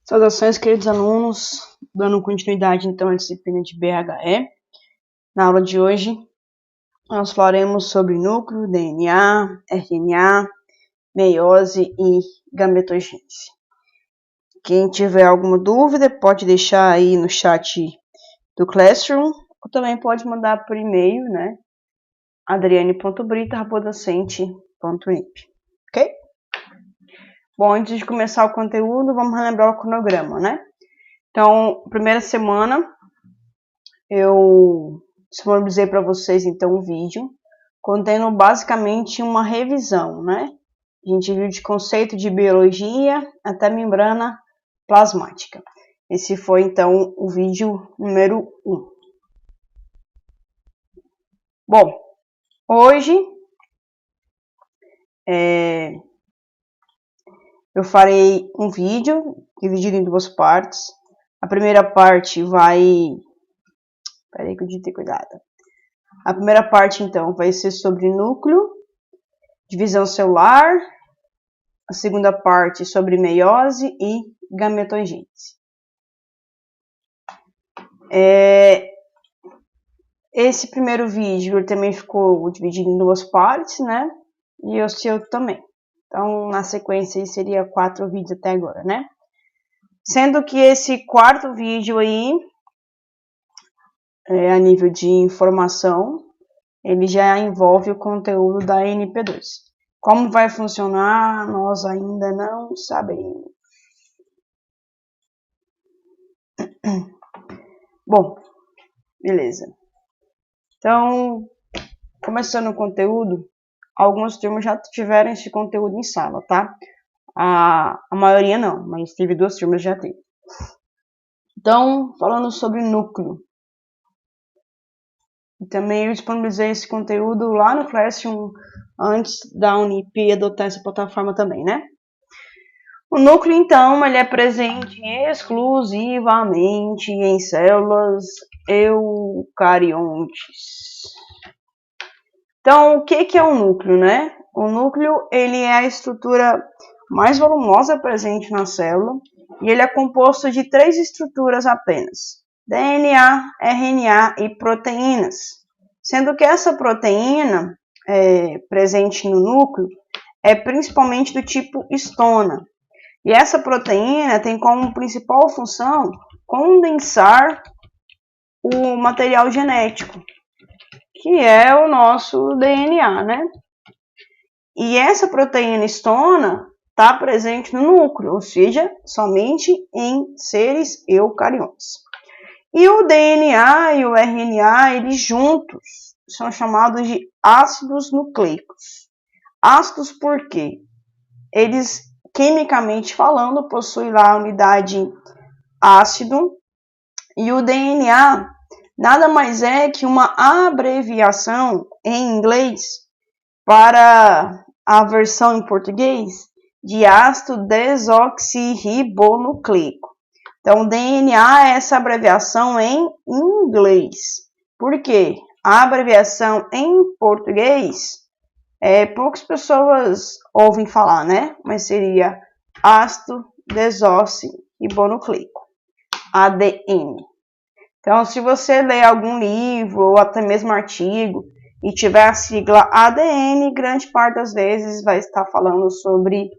Saudações, queridos alunos, dando continuidade então à disciplina de BHE. Na aula de hoje, nós falaremos sobre núcleo, DNA, RNA, meiose e gametogênese. Quem tiver alguma dúvida, pode deixar aí no chat do Classroom, ou também pode mandar por e-mail, né? adriane.brita@docente.ip, ok? Bom, antes de começar o conteúdo, vamos relembrar o cronograma, né? Então, primeira semana, eu disponibilizei para vocês, então, um vídeo contendo basicamente uma revisão, né? A gente viu de conceito de biologia até membrana plasmática. Esse foi, então, o vídeo número 1. Bom, hoje eu farei um vídeo dividido em duas partes. A primeira parte vai... Peraí que eu devia ter cuidado. A primeira parte, então, vai ser sobre núcleo, divisão celular. A segunda parte sobre meiose e gametogênese. Esse primeiro vídeo ele também ficou dividido em duas partes, né? E o seu também. Então, na sequência, seria 4 vídeos até agora, né? Sendo que esse quarto vídeo aí, a nível de informação, ele já envolve o conteúdo da NP2. Como vai funcionar, nós ainda não sabemos. Bom, beleza. Então, começando o conteúdo, algumas turmas já tiveram esse conteúdo em sala, tá? A maioria não, mas teve 2 turmas já teve. Então, falando sobre núcleo. Também eu disponibilizei esse conteúdo lá no Classroom antes da Unip adotar essa plataforma também, né? O núcleo, então, ele é presente exclusivamente em células eucariontes. Então, o que é o núcleo, né? O núcleo, ele é a estrutura mais volumosa presente na célula e ele é composto de 3 estruturas apenas: DNA, RNA e proteínas. Sendo que essa proteína presente no núcleo é principalmente do tipo histona. E essa proteína tem como principal função condensar o material genético, que é o nosso DNA, né? E essa proteína histona está presente no núcleo, ou seja, somente em seres eucariontes. E o DNA e o RNA, eles juntos, são chamados de ácidos nucleicos. Ácidos por quê? Eles, quimicamente falando, possuem lá a unidade ácido, e o DNA nada mais é que uma abreviação em inglês para a versão em português de ácido desoxirribonucleico. Então, DNA é essa abreviação em inglês. Por quê? A abreviação em português, poucas pessoas ouvem falar, né? Mas seria ácido desoxirribonucleico, ADN. Então, se você ler algum livro ou até mesmo artigo e tiver a sigla ADN, grande parte das vezes vai estar falando sobre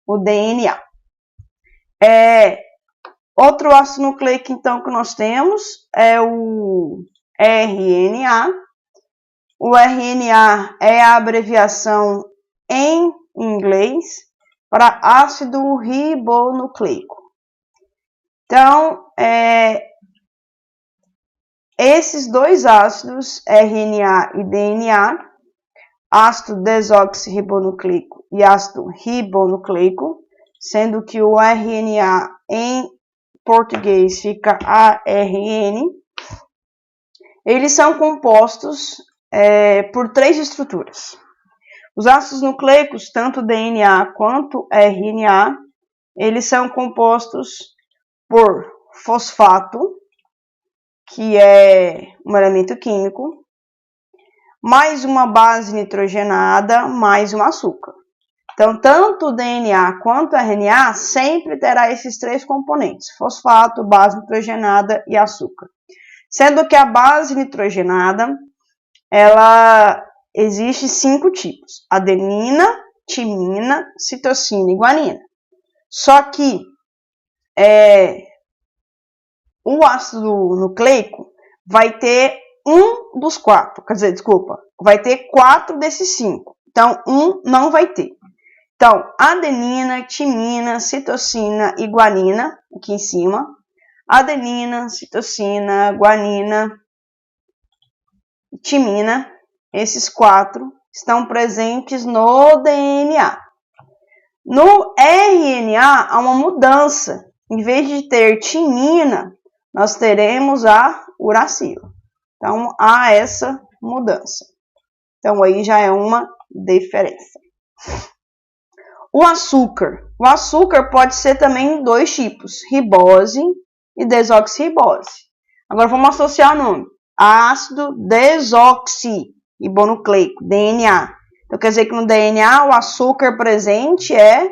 o DNA. Outro ácido nucleico, então, que nós temos é o RNA. O RNA é a abreviação em inglês para ácido ribonucleico. Então, esses 2 ácidos, RNA e DNA, ácido desoxirribonucleico e ácido ribonucleico, sendo que o RNA em português fica ARN, eles são compostos por 3 estruturas. Os ácidos nucleicos, tanto DNA quanto RNA, eles são compostos por fosfato, que é um elemento químico, mais uma base nitrogenada, mais um açúcar. Então, tanto o DNA quanto o RNA sempre terá esses três componentes, fosfato, base nitrogenada e açúcar. Sendo que a base nitrogenada, ela existe 5 tipos: adenina, timina, citosina e guanina. Só que o ácido nucleico vai ter um dos 4, quer dizer, desculpa, vai ter 4 desses 5. Então, um não vai ter. Então, adenina, timina, citosina e guanina, aqui em cima. Adenina, citosina, guanina, timina, esses 4 estão presentes no DNA. No RNA, há uma mudança. Em vez de ter timina, nós teremos a uracilo. Então, há essa mudança. Então, aí já é uma diferença. O açúcar pode ser também 2 tipos, ribose e desoxirribose. Agora vamos associar o nome. Ácido desoxirribonucleico, DNA. Então quer dizer que no DNA o açúcar presente é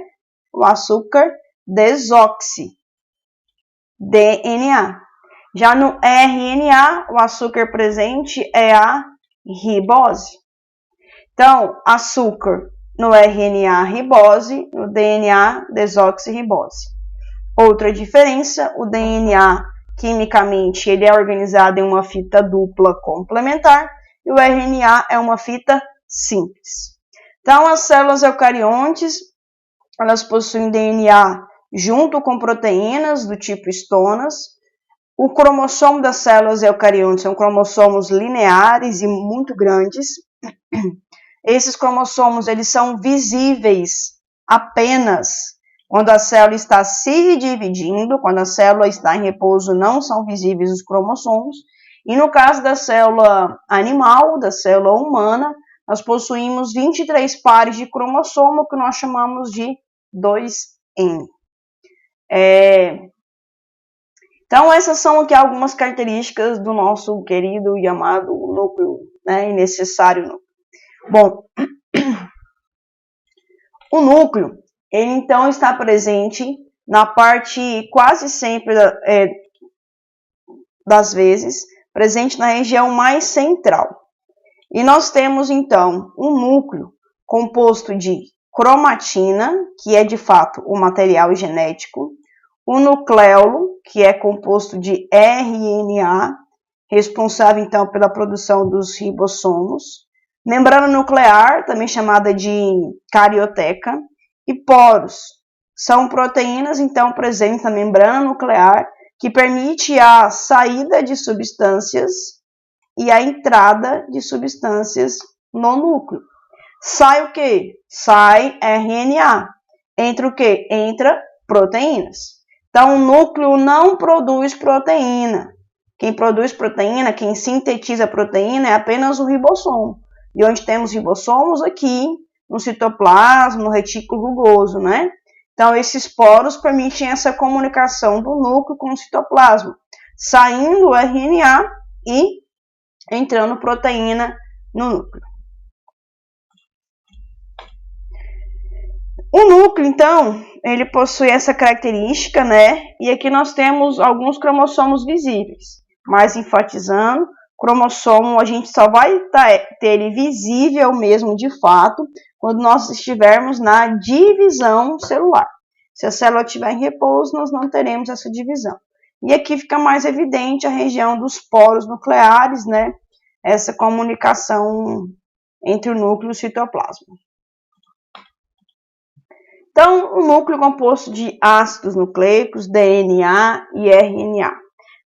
o açúcar desoxi, DNA. Já no RNA, o açúcar presente é a ribose. Então, açúcar no RNA, ribose, no DNA, desoxirribose. Outra diferença, o DNA, quimicamente, ele é organizado em uma fita dupla complementar e o RNA é uma fita simples. Então, as células eucariontes, elas possuem DNA junto com proteínas do tipo histonas. O cromossomo das células eucariontes são cromossomos lineares e muito grandes. Esses cromossomos, eles são visíveis apenas quando a célula está se dividindo. Quando a célula está em repouso, não são visíveis os cromossomos. E no caso da célula animal, da célula humana, nós possuímos 23 pares de cromossomo, que nós chamamos de 2N. Então, essas são aqui algumas características do nosso querido e amado núcleo, né, e necessário núcleo. Bom, o núcleo, ele então está presente na parte, quase sempre das vezes, presente na região mais central. E nós temos então um núcleo composto de cromatina, que é de fato o material genético, o nucleolo, que é composto de RNA, responsável então pela produção dos ribossomos, membrana nuclear, também chamada de carioteca, e poros. São proteínas, então, presentes na membrana nuclear, que permite a saída de substâncias e a entrada de substâncias no núcleo. Sai o quê? Sai RNA. Entra o quê? Entra proteínas. Então, o núcleo não produz proteína. Quem produz proteína, quem sintetiza proteína é apenas o ribossomo. E onde temos ribossomos? Aqui, no citoplasma, no retículo rugoso, né? Então, esses poros permitem essa comunicação do núcleo com o citoplasma, saindo o RNA e entrando proteína no núcleo. O núcleo, então, ele possui essa característica, né? E aqui nós temos alguns cromossomos visíveis. Mais enfatizando, cromossomo a gente só vai ter ele visível mesmo de fato quando nós estivermos na divisão celular. Se a célula estiver em repouso, nós não teremos essa divisão. E aqui fica mais evidente a região dos poros nucleares, né? Essa comunicação entre o núcleo e o citoplasma. Então, o núcleo é composto de ácidos nucleicos, DNA e RNA.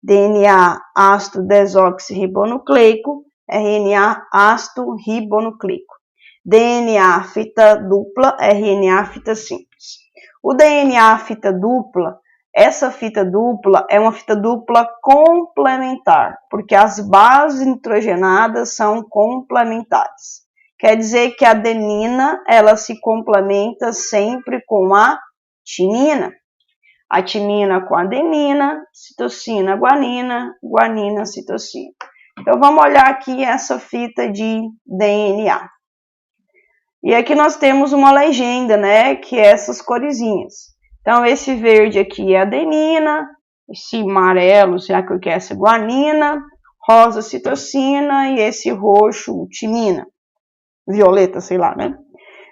DNA, ácido desoxirribonucleico, RNA, ácido ribonucleico. DNA, fita dupla, RNA, fita simples. O DNA, fita dupla, essa fita dupla é uma fita dupla complementar, porque as bases nitrogenadas são complementares. Quer dizer que a adenina, ela se complementa sempre com a timina. A timina com a adenina, citosina, guanina, guanina, citosina. Então, vamos olhar aqui essa fita de DNA. E aqui nós temos uma legenda, né, que é essas coresinhas. Então, esse verde aqui é adenina, esse amarelo, será que é essa guanina, rosa, citosina e esse roxo, timina, violeta, sei lá, né?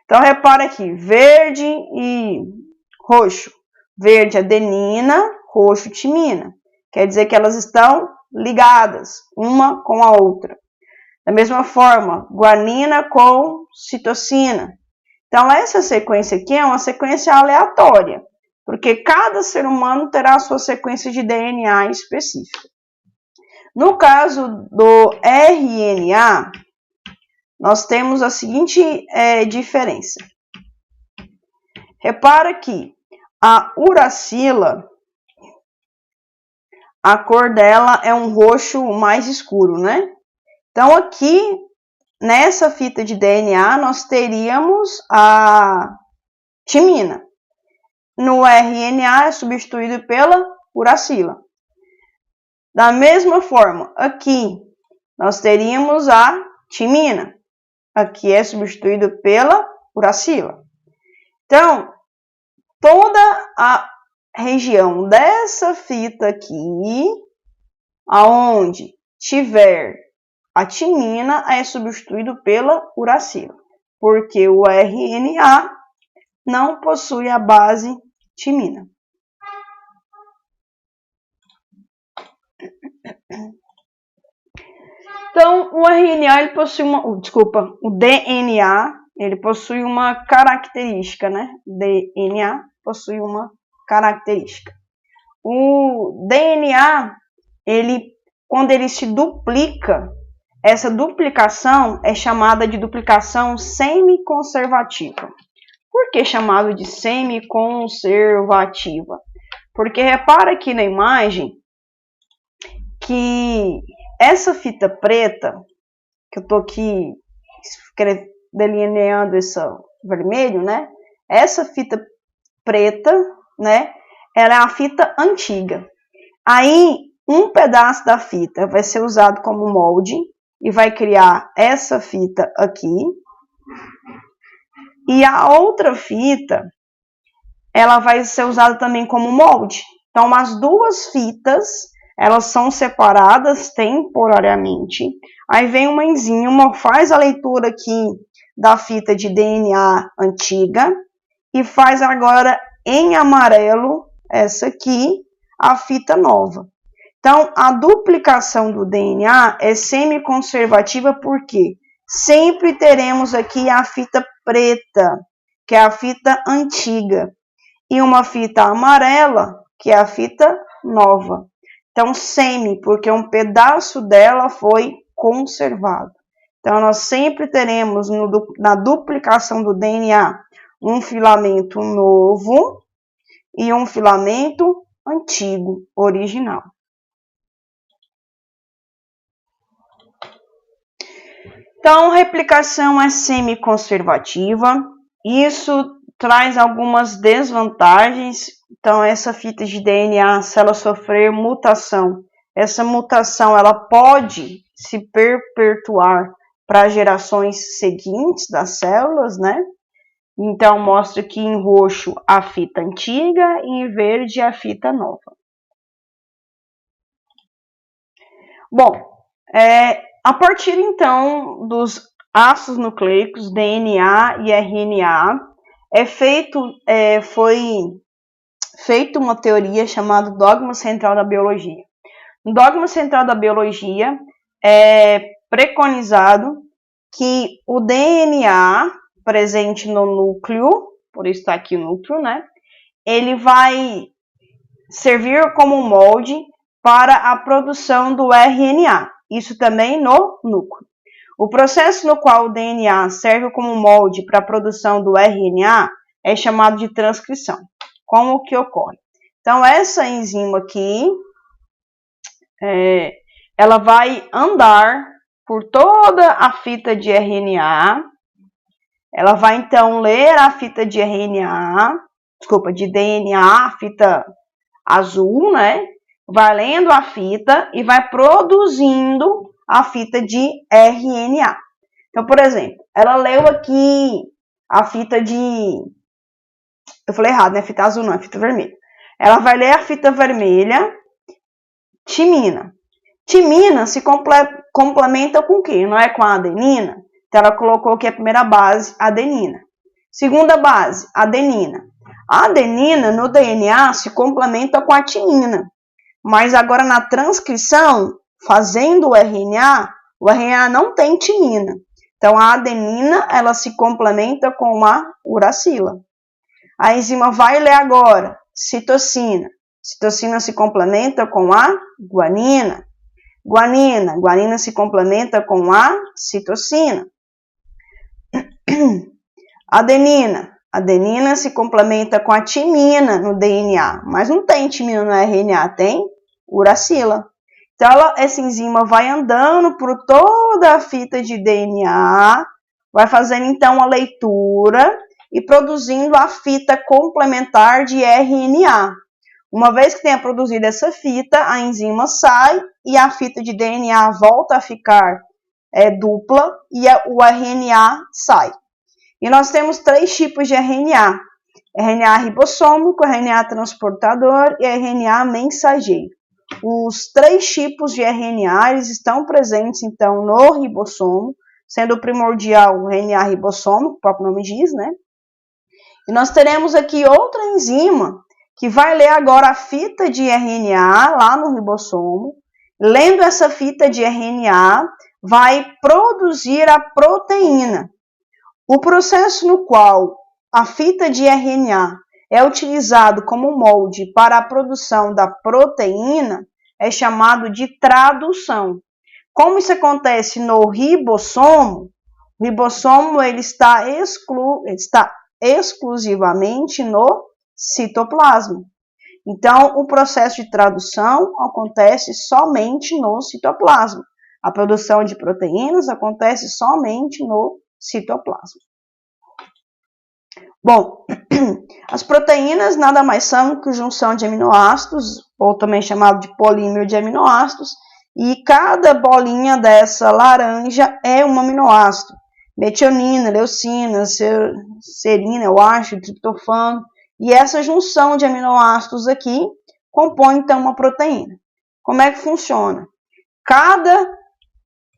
Então, repara aqui, verde e roxo. Verde, adenina, roxo, timina. Quer dizer que elas estão ligadas, uma com a outra. Da mesma forma, guanina com citosina. Então, essa sequência aqui é uma sequência aleatória, porque cada ser humano terá a sua sequência de DNA específica. No caso do RNA, nós temos a seguinte diferença. Repara que a uracila, a cor dela é um roxo mais escuro, né? Então, aqui, nessa fita de DNA, nós teríamos a timina. No RNA é substituído pela uracila. Da mesma forma, aqui, nós teríamos a timina. Aqui é substituído pela uracila. Então, toda a região dessa fita aqui, aonde tiver a timina, é substituído pela uracila, porque o RNA não possui a base timina. Então, o RNA ele possui o DNA ele possui uma característica, né? DNA possui uma característica. O DNA, quando ele se duplica, essa duplicação é chamada de duplicação semiconservativa. Por que chamado de semiconservativa? Porque repara aqui na imagem que essa fita preta, que eu estou aqui delineando esse vermelho, né? Essa fita preta, né? Ela é a fita antiga. Aí, um pedaço da fita vai ser usado como molde e vai criar essa fita aqui. E a outra fita, ela vai ser usada também como molde. Então, as duas fitas, elas são separadas temporariamente. Aí vem uma enzima, faz a leitura aqui da fita de DNA antiga e faz agora em amarelo, essa aqui, a fita nova. Então, a duplicação do DNA é semiconservativa porque sempre teremos aqui a fita preta, que é a fita antiga, e uma fita amarela, que é a fita nova. Então, semi, porque um pedaço dela foi conservado. Então, nós sempre teremos na duplicação do DNA um filamento novo e um filamento antigo, original. Então, replicação é semiconservativa. Isso traz algumas desvantagens. Então, essa fita de DNA, se ela sofrer mutação, essa mutação ela pode se perpetuar para gerações seguintes das células, né? Então, mostra aqui em roxo a fita antiga e em verde a fita nova. Bom, a partir então dos ácidos nucleicos, DNA e RNA, foi feita uma teoria chamada dogma central da biologia. No dogma central da biologia é preconizado que o DNA presente no núcleo, por isso está aqui o núcleo, né? Ele vai servir como molde para a produção do RNA. Isso também no núcleo. O processo no qual o DNA serve como molde para a produção do RNA é chamado de transcrição. Como que ocorre? Então, essa enzima aqui, ela vai andar por toda a fita de RNA. Ela vai, então, ler a fita de de DNA, a fita azul, né? Vai lendo a fita e vai produzindo a fita de RNA. Então, por exemplo, ela leu aqui a fita de... Eu falei errado, né? Fita azul não, é fita vermelha. Ela vai ler a fita vermelha, timina. Timina se complementa com o quê? Não é com a adenina? Então, ela colocou aqui a primeira base, adenina. Segunda base, adenina. A adenina, no DNA, se complementa com a timina. Mas agora, na transcrição, fazendo o RNA não tem timina. Então, a adenina, ela se complementa com a uracila. A enzima vai ler agora, citocina. Citocina se complementa com a guanina. Guanina se complementa com a citocina. Adenina se complementa com a timina no DNA, mas não tem timina no RNA, tem uracila. Então, essa enzima vai andando por toda a fita de DNA, vai fazendo então a leitura e produzindo a fita complementar de RNA. Uma vez que tenha produzido essa fita, a enzima sai e a fita de DNA volta a ficar dupla e o RNA sai. E nós temos 3 tipos de RNA. RNA ribossômico, RNA transportador e RNA mensageiro. Os 3 tipos de RNA eles estão presentes, então, no ribossomo, sendo o primordial o RNA ribossômico, o próprio nome diz, né? E nós teremos aqui outra enzima que vai ler agora a fita de RNA lá no ribossomo. Lendo essa fita de RNA, vai produzir a proteína. O processo no qual a fita de RNA é utilizado como molde para a produção da proteína é chamado de tradução. Como isso acontece no ribossomo, o ribossomo ele está exclusivamente no citoplasma. Então, o processo de tradução acontece somente no citoplasma. A produção de proteínas acontece somente no citoplasma. Bom, as proteínas nada mais são que junção de aminoácidos, ou também chamado de polímero de aminoácidos, e cada bolinha dessa laranja é um aminoácido. Metionina, leucina, serina, eu acho, triptofano. E essa junção de aminoácidos aqui compõe, então, uma proteína. Como é que funciona? Cada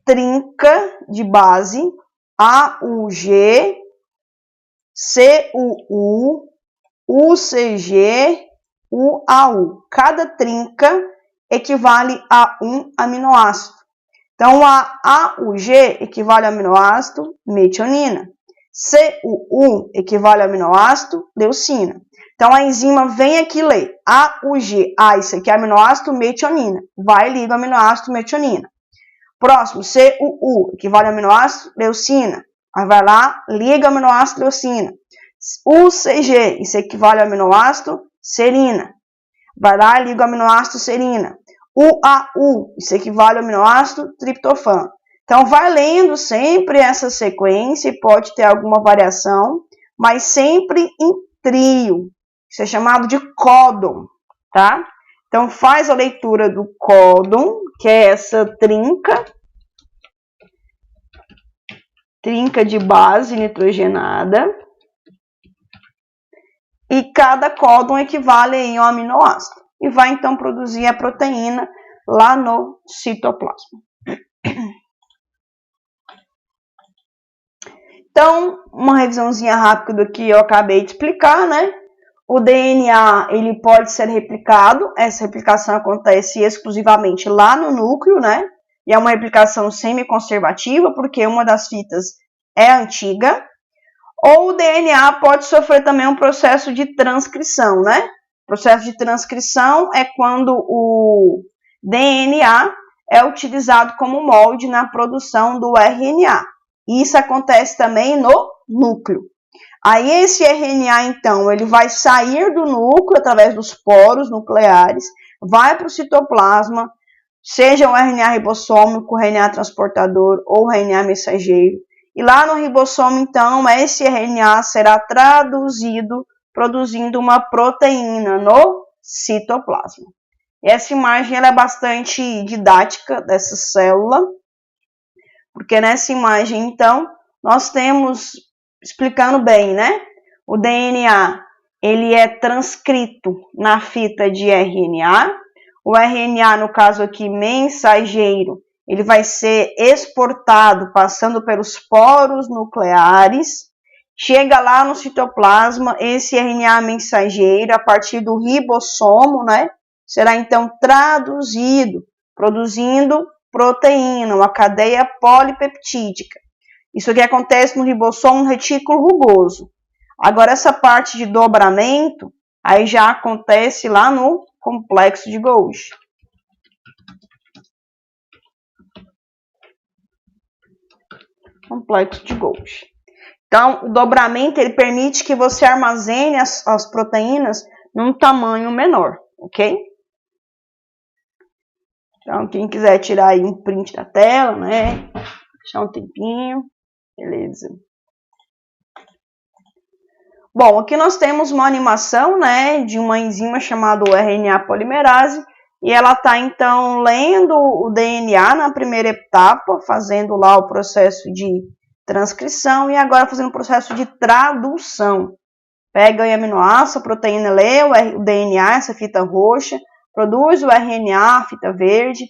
trinca de base, AUG, CUU, UCG, UAU. Cada trinca equivale a um aminoácido. Então, a AUG equivale ao aminoácido metionina. CUU equivale ao aminoácido leucina. Então, a enzima vem aqui ler AUG. Isso aqui é aminoácido metionina. Vai e liga o aminoácido metionina. Próximo, CUU equivale ao aminoácido leucina. Aí vai lá, liga o aminoácido leucina. UCG, isso equivale ao aminoácido serina. Vai lá, liga o aminoácido serina. UAU, isso equivale ao aminoácido triptofano. Então, vai lendo sempre essa sequência e pode ter alguma variação, mas sempre em trio. Isso é chamado de códon, tá? Então, faz a leitura do códon, que é essa trinca de base nitrogenada. E cada códon equivale a um aminoácido. E vai, então, produzir a proteína lá no citoplasma. Então, uma revisãozinha rápida do que eu acabei de explicar, né? O DNA, ele pode ser replicado. Essa replicação acontece exclusivamente lá no núcleo, né? E é uma replicação semi-conservativa, porque uma das fitas é antiga. Ou o DNA pode sofrer também um processo de transcrição, né? O processo de transcrição é quando o DNA é utilizado como molde na produção do RNA. Isso acontece também no núcleo. Aí esse RNA, então, ele vai sair do núcleo através dos poros nucleares, vai para o citoplasma, seja o RNA ribossômico, o RNA transportador ou o RNA mensageiro. E lá no ribossomo, então, esse RNA será traduzido, produzindo uma proteína no citoplasma. Essa imagem ela é bastante didática dessa célula, porque nessa imagem, então, nós temos explicando bem, né? O DNA, ele é transcrito na fita de RNA. O RNA, no caso aqui, mensageiro, ele vai ser exportado passando pelos poros nucleares. Chega lá no citoplasma, esse RNA mensageiro, a partir do ribossomo, né? Será então traduzido, produzindo proteína, uma cadeia polipeptídica. Isso aqui acontece no ribossomo, no retículo rugoso. Agora, essa parte de dobramento, aí já acontece lá no complexo de Golgi. Complexo de Golgi. Então, o dobramento, ele permite que você armazene as proteínas num tamanho menor, ok? Então, quem quiser tirar aí um print da tela, né? Deixar um tempinho. Beleza. Bom, aqui nós temos uma animação, né, de uma enzima chamada RNA polimerase, e ela está, então, lendo o DNA na primeira etapa, fazendo lá o processo de transcrição, e agora fazendo o processo de tradução. Pega o aminoácido, a proteína lê o DNA, essa fita roxa, produz o RNA, a fita verde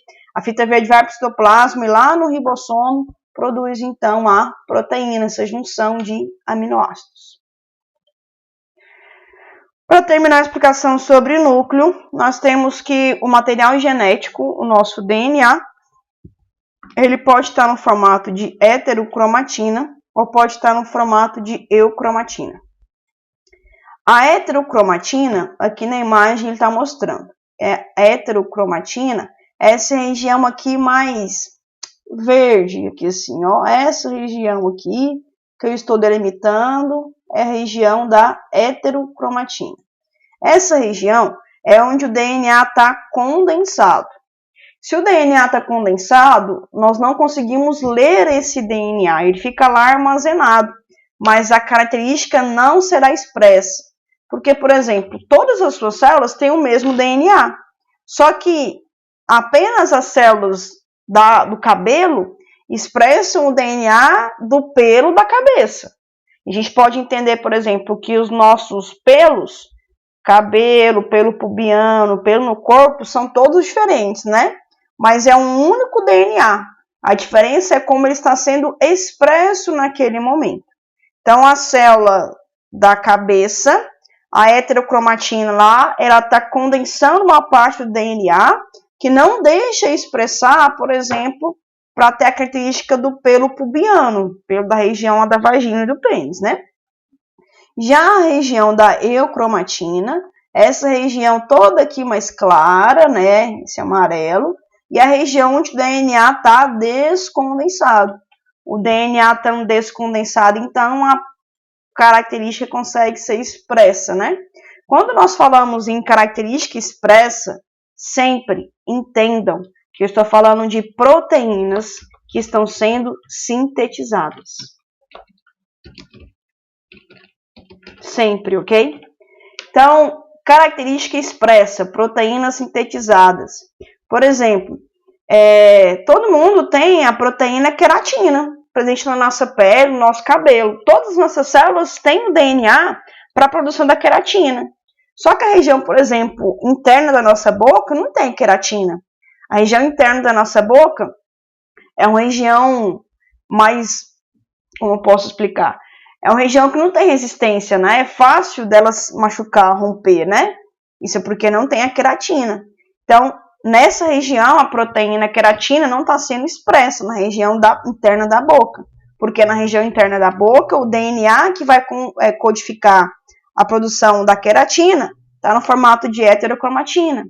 vai para o citoplasma e lá no ribossomo produz, então, a proteína, essa junção de aminoácidos. Para terminar a explicação sobre o núcleo, nós temos que o material genético, o nosso DNA, ele pode estar no formato de heterocromatina ou pode estar no formato de eucromatina. A heterocromatina, aqui na imagem ele está mostrando, a heterocromatina, essa região aqui mais verde, aqui assim, ó, essa região aqui que eu estou delimitando é a região da heterocromatina. Essa região é onde o DNA está condensado. Se o DNA está condensado, nós não conseguimos ler esse DNA, ele fica lá armazenado, mas a característica não será expressa. Porque, por exemplo, todas as suas células têm o mesmo DNA, só que apenas as células do cabelo expressam o DNA do pelo da cabeça. A gente pode entender, por exemplo, que os nossos pelos, cabelo, pelo pubiano, pelo no corpo, são todos diferentes, né? Mas é um único DNA. A diferença é como ele está sendo expresso naquele momento. Então, a célula da cabeça, a heterocromatina lá, ela está condensando uma parte do DNA que não deixa expressar, por exemplo, para ter a característica do pelo pubiano, pelo da região da vagina e do pênis, né? Já a região da eucromatina, essa região toda aqui mais clara, né, esse amarelo, e a região onde o DNA está descondensado. O DNA estando descondensado, então a característica consegue ser expressa, né? Quando nós falamos em característica expressa, sempre entendam que eu estou falando de proteínas que estão sendo sintetizadas. Sempre, ok? Então, característica expressa, proteínas sintetizadas. Por exemplo, todo mundo tem a proteína queratina presente na nossa pele, no nosso cabelo. Todas as nossas células têm o DNA para a produção da queratina. Só que a região, por exemplo, interna da nossa boca não tem queratina. A região interna da nossa boca é uma região mais, como eu posso explicar? É uma região que não tem resistência, né? É fácil delas machucar, romper, né? Isso é porque não tem a queratina. Então, nessa região, a proteína queratina não está sendo expressa na região interna da boca. Porque na região interna da boca, o DNA que vai codificar a produção da queratina está no formato de heterocromatina.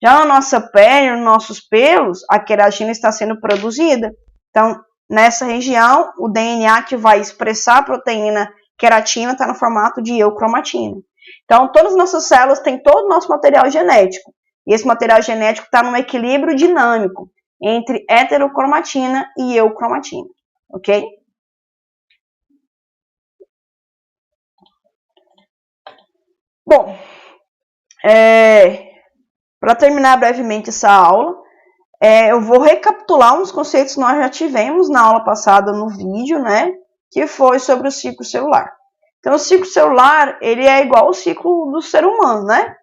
Já na nossa pele, nos nossos pelos, a queratina está sendo produzida. Então, nessa região, o DNA que vai expressar a proteína queratina está no formato de eucromatina. Então, todas as nossas células têm todo o nosso material genético. E esse material genético está num equilíbrio dinâmico entre heterocromatina e eucromatina. Ok? Bom, para terminar brevemente essa aula, eu vou recapitular uns conceitos que nós já tivemos na aula passada no vídeo, né? que foi sobre o ciclo celular. Então, o ciclo celular, ele é igual ao ciclo do ser humano, né?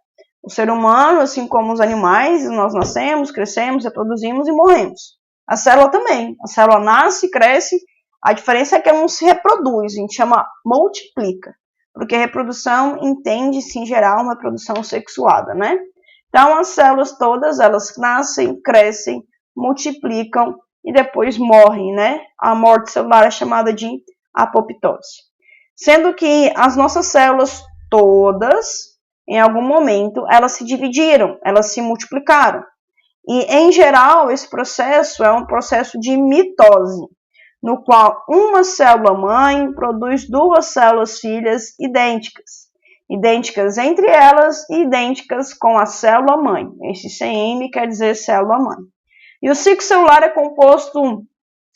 O ser humano, assim como os animais, nós nascemos, crescemos, reproduzimos e morremos. A célula também. A célula nasce, cresce, a diferença é que ela não se reproduz, a gente chama multiplica. Porque a reprodução entende-se, em geral, uma reprodução sexuada, né? Então, as células todas, elas nascem, crescem, multiplicam e depois morrem, né? A morte celular é chamada de apoptose. Sendo que as nossas células todas, em algum momento, elas se dividiram, elas se multiplicaram. E, em geral, esse processo é um processo de mitose, no qual uma célula mãe produz duas células filhas idênticas. Idênticas entre elas e idênticas com a célula mãe. Esse CM quer dizer célula mãe. E o ciclo celular é composto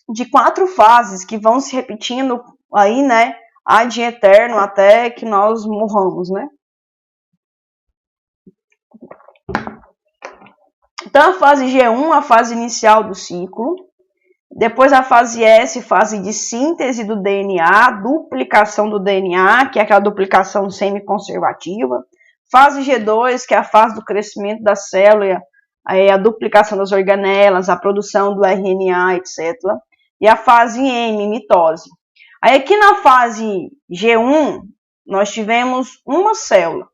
de 4 fases que vão se repetindo aí, né, ad eterno, até que nós morramos, né? Então, a fase G1, a fase inicial do ciclo. Depois a fase S, fase de síntese do DNA, duplicação do DNA, que é aquela duplicação semi-conservativa. Fase G2, que é a fase do crescimento da célula, a duplicação das organelas, a produção do RNA, etc. E a fase M, mitose. Aí aqui na fase G1, nós tivemos uma célula.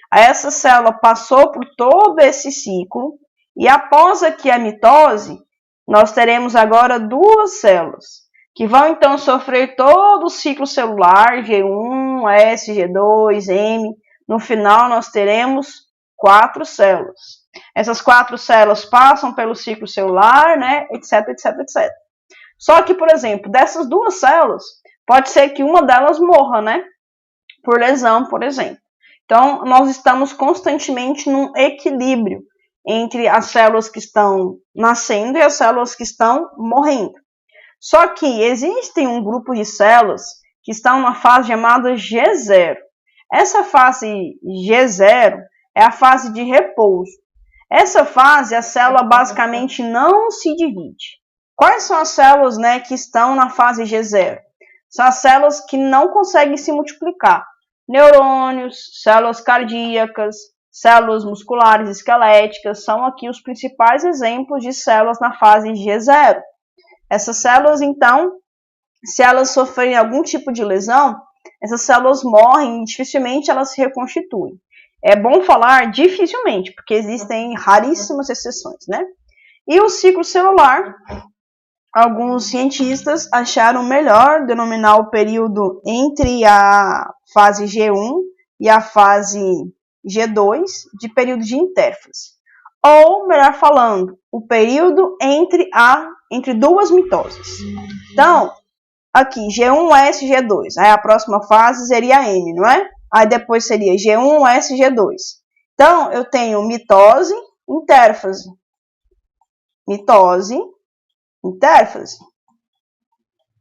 Aí essa célula passou por todo esse ciclo e após aqui a mitose, nós teremos agora duas células, que vão então sofrer todo o ciclo celular, G1, S, G2, M. No final nós teremos 4 células. Essas 4 células passam pelo ciclo celular, né, etc, etc, etc. Só que, por exemplo, dessas duas células, pode ser que uma delas morra, né? Por lesão, por exemplo. Então, nós estamos constantemente num equilíbrio entre as células que estão nascendo e as células que estão morrendo. Só que existe um grupo de células que estão na fase chamada G0. Essa fase G0 é a fase de repouso. Essa fase, a célula basicamente não se divide. Quais são as células, né, que estão na fase G0? São as células que não conseguem se multiplicar. Neurônios, células cardíacas, células musculares esqueléticas são aqui os principais exemplos de células na fase G0. Essas células, então, se elas sofrerem algum tipo de lesão, essas células morrem e dificilmente elas se reconstituem. É bom falar dificilmente, porque existem raríssimas exceções, né? E o ciclo celular, alguns cientistas acharam melhor denominar o período entre a fase G1 e a fase G2 de período de intérfase. Ou, melhor falando, o período entre duas mitoses. Então, aqui, G1S, G2. Aí a próxima fase seria M, não é? Aí depois seria G1S, G2. Então, eu tenho mitose, intérfase. Mitose, intérfase.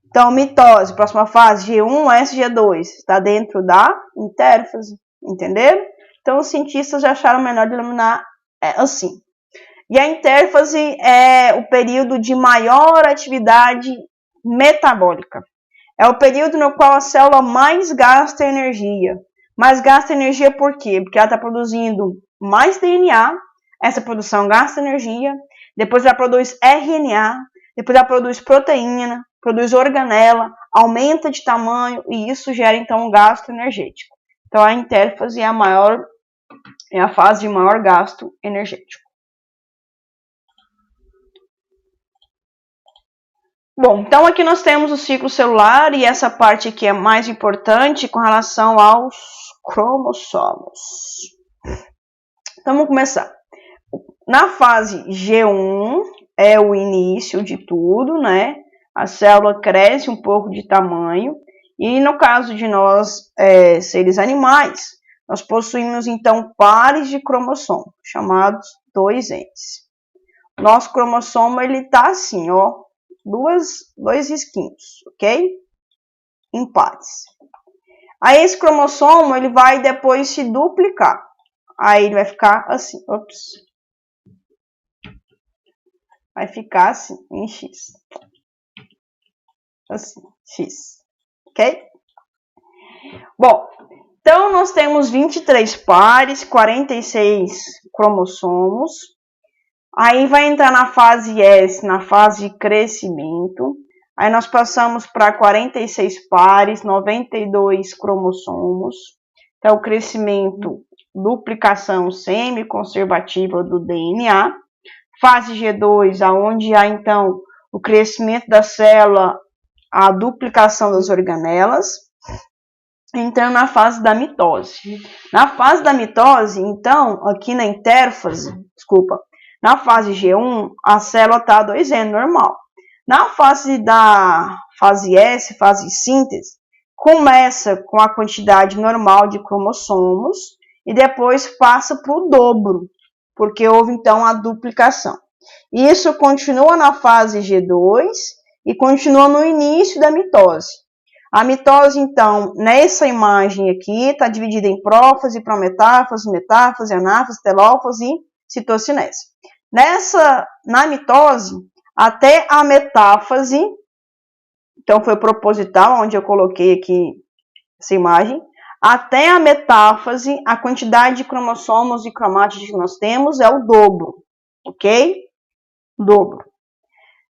Então, mitose, próxima fase, G1S, G2. Está dentro da intérfase. Entenderam? Então, os cientistas já acharam melhor denominar assim. E a intérfase é o período de maior atividade metabólica. É o período no qual a célula mais gasta energia. Mais gasta energia por quê? Porque ela está produzindo mais DNA, essa produção gasta energia, depois ela produz RNA, depois ela produz proteína, produz organela, aumenta de tamanho e isso gera então um gasto energético. Então a intérfase é a fase de maior gasto energético. Bom, então aqui nós temos o ciclo celular e essa parte aqui é mais importante com relação aos cromossomos. Então vamos começar. Na fase G1 é o início de tudo, né? A célula cresce um pouco de tamanho e no caso de nós, seres animais, nós possuímos então pares de cromossomo, chamados 2Ns. Nosso cromossomo ele tá assim, ó, dois risquinhos, ok? Em pares. Aí esse cromossomo ele vai depois se duplicar. Aí ele vai ficar assim, ops. Vai ficar assim, em X. Assim, X. ok? Bom, então nós temos 23 pares, 46 cromossomos. Aí vai entrar na fase S, na fase de crescimento. Aí nós passamos para 46 pares, 92 cromossomos. Então, o crescimento, duplicação semi-conservativa do DNA. Fase G2, aonde há, então, o crescimento da célula, a duplicação das organelas. Entrando na fase da mitose. Na fase da mitose, então, aqui na intérfase, na fase G1, a célula está 2N normal. Na fase S, fase de síntese, começa com a quantidade normal de cromossomos e depois passa para o dobro, porque houve então a duplicação. Isso continua na fase G2 e continua no início da mitose. A mitose, então, nessa imagem aqui, está dividida em prófase, prometáfase, metáfase, anáfase, telófase e citocinese. Na mitose, até a metáfase, então foi proposital, onde eu coloquei aqui essa imagem, até a metáfase, a quantidade de cromossomos e cromátides que nós temos é o dobro, ok? Dobro.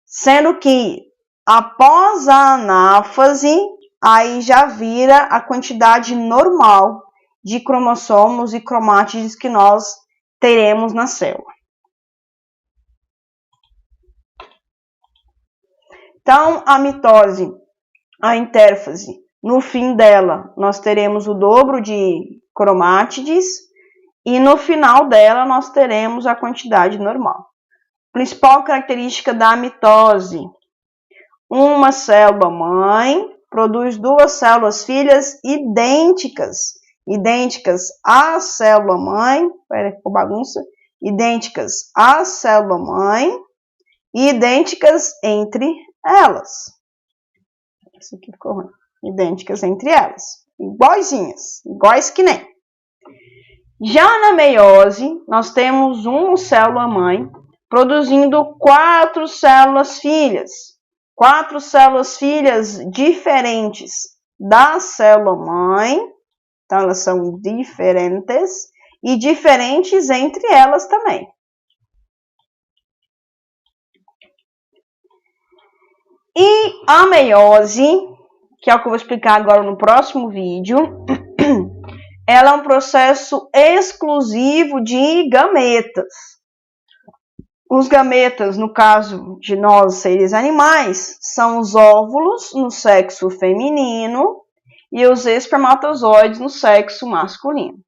Sendo que após a anáfase, aí já vira a quantidade normal de cromossomos e cromátides que nós teremos na célula. Então, a mitose, a intérfase, no fim dela, nós teremos o dobro de cromátides e no final dela nós teremos a quantidade normal. Principal característica da mitose: uma célula mãe produz duas células filhas idênticas à célula mãe, idênticas à célula mãe e idênticas entre elas. Isso aqui ficou ruim. Idênticas entre elas, iguais que nem. Já na meiose, nós temos uma célula mãe produzindo 4 células filhas. 4 células filhas diferentes da célula mãe, então elas são diferentes e diferentes entre elas também. E a meiose, que é o que eu vou explicar agora no próximo vídeo, ela é um processo exclusivo de gametas. Os gametas, no caso de nós, seres animais, são os óvulos no sexo feminino e os espermatozoides no sexo masculino.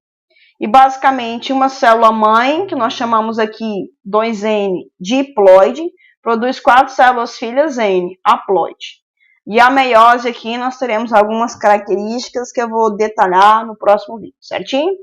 E basicamente uma célula mãe, que nós chamamos aqui 2N diploide, produz 4 células filhas N, haploide. E a meiose aqui nós teremos algumas características que eu vou detalhar no próximo vídeo, certinho?